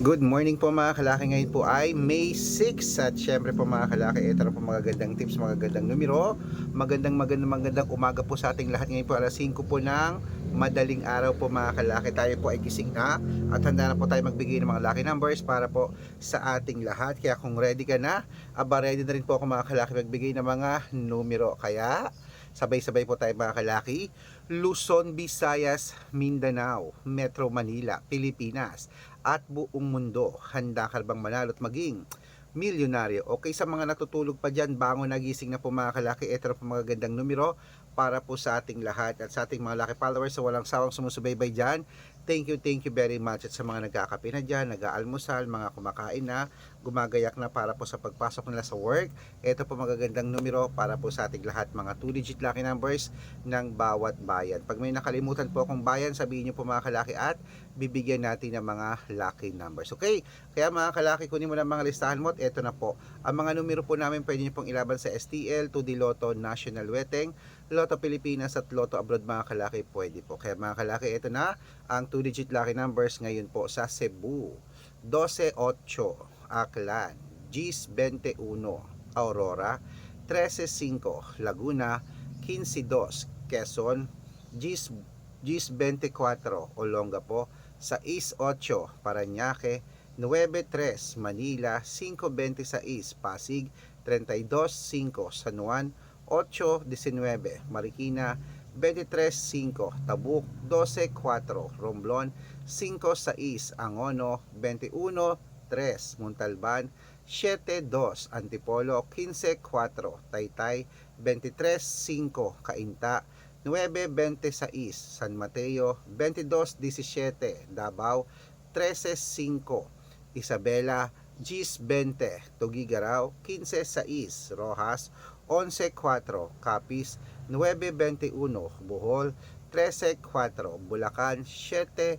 Good morning po mga kalaki. Ngayon po ay May 6 at syempre po mga kalaki, ito na po magagandang tips, magagandang numero. Magandang umaga po sa ating lahat. Ngayon po alas 5 po ng madaling araw po mga kalaki. Tayo po ay gising na at handa na po tayo magbigay ng mga lucky numbers para po sa ating lahat. Kaya kung ready ka na, ready na rin po ako mga kalaki magbigay ng mga numero. Kaya sabay-sabay po tayo mga kalaki. Luzon, Visayas, Mindanao, Metro Manila, Pilipinas at buong mundo. Handa ka bang manalo at maging milyonaryo? Okay, sa mga natutulog pa dyan, bangon nagising na po mga kalaki. Ito na po mga gandang numero para po sa ating lahat at sa ating mga lucky followers sa walang sawang sumusubaybay dyan. Thank you very much. At sa mga nagkakape na dyan, nag-aalmusal, mga kumakain na, gumagayak na para po sa pagpasok nila sa work. Ito po magagandang numero para po sa ating lahat, mga 2-digit lucky numbers ng bawat bayan. Pag may nakalimutan po akong bayan, sabihin nyo po mga kalaki at bibigyan natin ng mga lucky numbers. Okay? Kaya mga kalaki, kunin mo na mga listahan mo at eto na po. Ang mga numero po namin pwede nyo pong ilaban sa STL, 2D Lotto, National Weteng, Lotto Pilipinas at Lotto Abroad mga kalaki, pwede po. Kaya mga kalaki, ito na ang 2-digit lucky numbers ngayon po sa Cebu. 12-8, Aklan, Gis 21, Aurora, 13-5, Laguna, 15-2, Quezon, Gis 24, Olongapo, 6-8, Parañaque, 9-3, Manila, 5-26, Pasig, 32-5, San Juan, 8-19, Marikina, 23-5, Tabuk, 12-4, Romblon, 5-6, Angono, 21-3, Montalban, 7-2, Antipolo, 15-4, Taytay, 23-5, Cainta, 9-26, San Mateo, 22-17, Davao, 13-5, Isabela, Gis 20, Tuguegarao, 15-6, Rojas, 11-4, Capiz, 9-21, Bohol, 13-4, Bulacan, 7-9,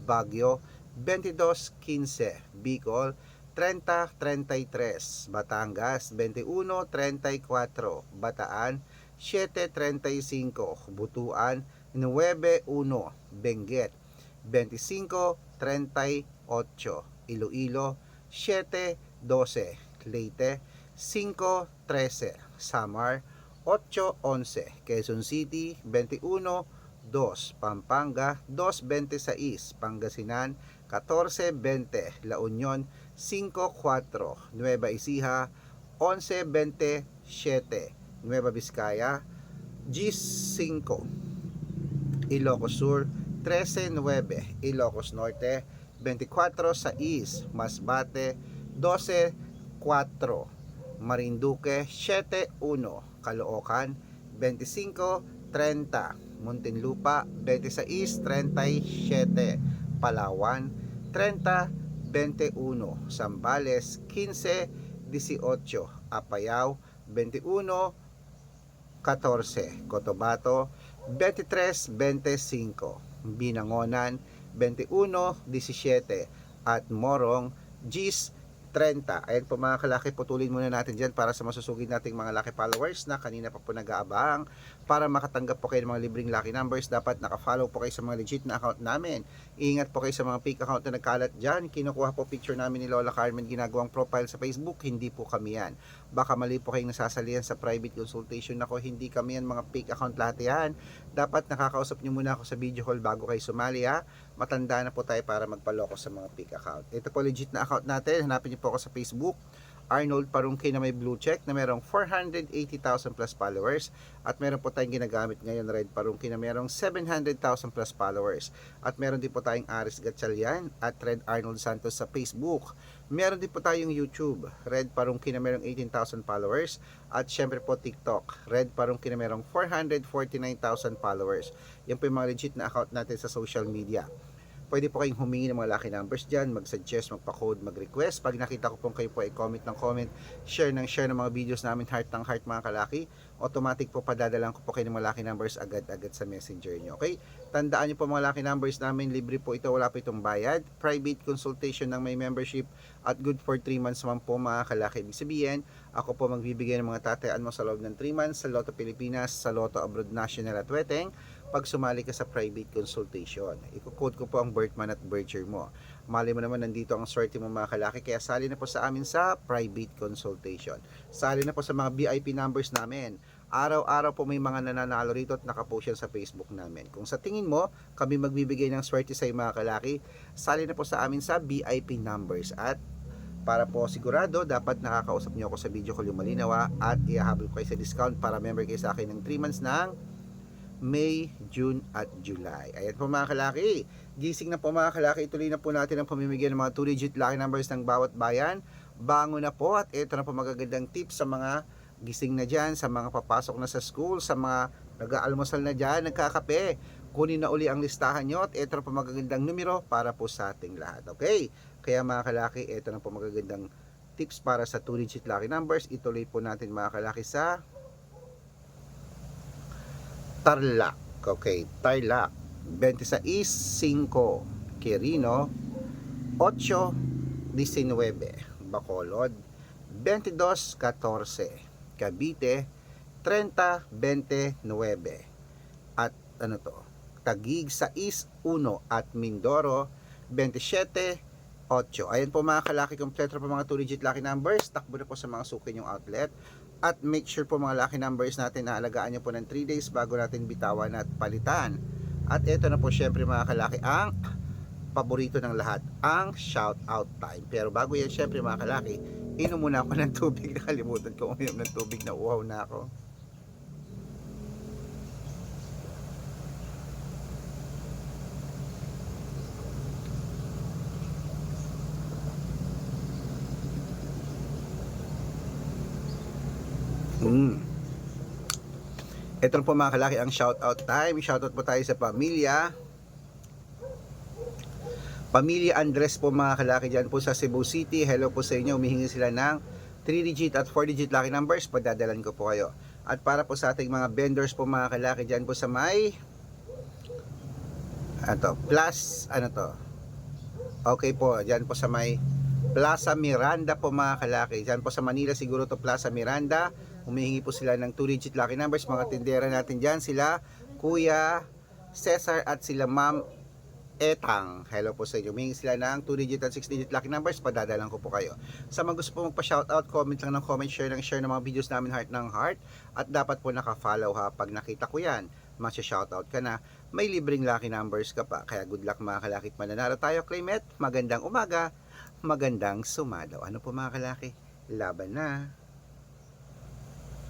Baguio, 22-15, Bicol, 30-33, Batangas, 21-34, Bataan, 7.35, Butuan, 9.1, Benguet, 25.38, Iloilo, 7.12, Leyte, 5.13, Samar, 8.11, Quezon City, 21.2, Pampanga, 2.26, Pangasinan, 14.20, La Union, 5.4, Nueva Ecija, 11.27, Nueva Vizcaya, G5, Ilocos Sur, 13-9, Ilocos Norte, 24-6, Masbate, 12-4, Marinduque, 7-1, Caloocan, 25-30, Muntinlupa, 26-37, Palawan, 30-21, Zambales, 15-18, Apayao, 21-14, Cotabato, 23-25, Binangonan, 21-17, at Morong, Gis 30. Ayan po mga kalaki, putulin muna natin dyan para sa masusugid nating mga lucky followers na kanina pa po nag-aabang. Para makatanggap po kayo ng mga libreng lucky numbers, dapat nakafollow po kayo sa mga legit na account namin. Ingat po kayo sa mga fake account na nagkalat dyan. Kinukuha po picture namin ni Lola Carmen, ginagawang profile sa Facebook. Hindi po kami yan. Baka mali po kayong nasasalihan sa private consultation. Ako, hindi kami yan, mga fake account lahat yan. Dapat nakakausap nyo muna ako sa video call bago kayo sumali ha. Matanda na po tayo para magpaloko sa mga fake account. Ito po legit na account natin. Hanapin niyo po ako sa Facebook, Arnold Parungkay na may blue check na merong 480,000 plus followers, at meron po tayong ginagamit ngayon Red Parungkay na merong 700,000 plus followers, at meron din po tayong Aris Gatchalian at Red Arnold Santos sa Facebook. Meron din po tayong YouTube, Red Parungkay na merong 18,000 followers, at syempre po TikTok, Red Parungkay na merong 449,000 followers. Yan po yung mga legit na account natin sa social media. Pwede po kayong humingi ng mga lucky numbers dyan, mag-suggest, magpa-code, mag-request. Pag nakita ko po kayo po ay comment ng comment, share ng mga videos namin, heart ng heart mga kalaki, automatic po padadalan ko po kayo ng mga lucky numbers agad-agad sa messenger nyo. Okay? Tandaan nyo po mga lucky numbers namin, libre po ito, wala po itong bayad. Private consultation ng may membership at good for 3 months naman po mga kalaki. Ibig sabihin, ako po magbibigay ng mga tatayaan mo sa loob ng 3 months sa Lotto Pilipinas, sa Lotto Abroad National at Weteng pag sumali ka sa private consultation. Iko-code ko po ang birth month at birth year mo. Mali mo naman nandito ang swerte mo mga kalaki, kaya sali na po sa amin sa private consultation. Sali na po sa mga VIP numbers namin. Araw-araw po may mga nananalo rito at nakapost yan sa Facebook namin. Kung sa tingin mo, kami magbibigay ng swerte sa mga kalaki, sali na po sa amin sa VIP numbers. At para po sigurado, dapat nakakausap niyo ako sa video call yung malinaw at ihahabol ko kayo sa discount para member kayo sa akin ng 3 months ng May, June at July. Ayan po mga kalaki. Gising na po mga kalaki. Ituloy na po natin ang pamimigay ng mga 2-digit lucky numbers ng bawat bayan. Bango na po at ito na po magagandang tips sa mga gising na dyan, sa mga papasok na sa school, sa mga nag-aalmusal na dyan, nagkakape. Kunin na uli ang listahan nyo at ito na po magagandang numero para po sa ating lahat. Okay? Kaya mga kalaki, ito na po magagandang tips para sa 2-digit lucky numbers. Ituloy po natin mga kalaki sa Tarlac. Okay, Tarlac. 26-5. Quirino. 8-19. Bacolod. 22-14. Cavite. 30-29. At ano to? Taguig 6-1 at Mindoro 27-8. Ayan po mga kalaki, kompleto po mga 2-digit lucky numbers. Takbo na po sa mga suki yung outlet. At make sure po mga lucky numbers natin na alagaan nyo po ng 3 days bago natin bitawan at palitan. At ito na po syempre mga kalaki ang paborito ng lahat, ang shout out time. Pero bago yan syempre mga kalaki, inom muna ako ng tubig. Nakalimutan ko uminom ng tubig, na uhaw na ako. Ito po mga kalaki ang shoutout time. Shoutout po tayo sa pamilya Andres po mga kalaki dyan po sa Cebu City. Hello po sa inyo. Humihingi sila ng 3-digit at 4-digit lucky numbers. Padadalan ko po kayo. At para po sa ating mga vendors po mga kalaki dyan po sa may plus okay po, dyan po sa may Plaza Miranda po mga kalaki. Dyan po sa Manila siguro to Plaza Miranda. Humihingi po sila ng 2-digit lucky numbers. Mga tindera natin dyan, sila Kuya Cesar at sila Ma'am Etang. Hello po sa inyo. Humihingi sila ng 2-digit at 6-digit lucky numbers. Padadalan ko po kayo. Sa mga gusto po magpa-shoutout, comment lang ng comment, share ng mga videos namin, heart ng heart. At dapat po naka-follow ha. Pag nakita ko yan, masya-shoutout ka na. May libreng lucky numbers ka pa. Kaya good luck mga kalaki. Mananalo tayo, claim it. Magandang umaga. Magandang sumadaw. Ano po mga kalaki? Laban na.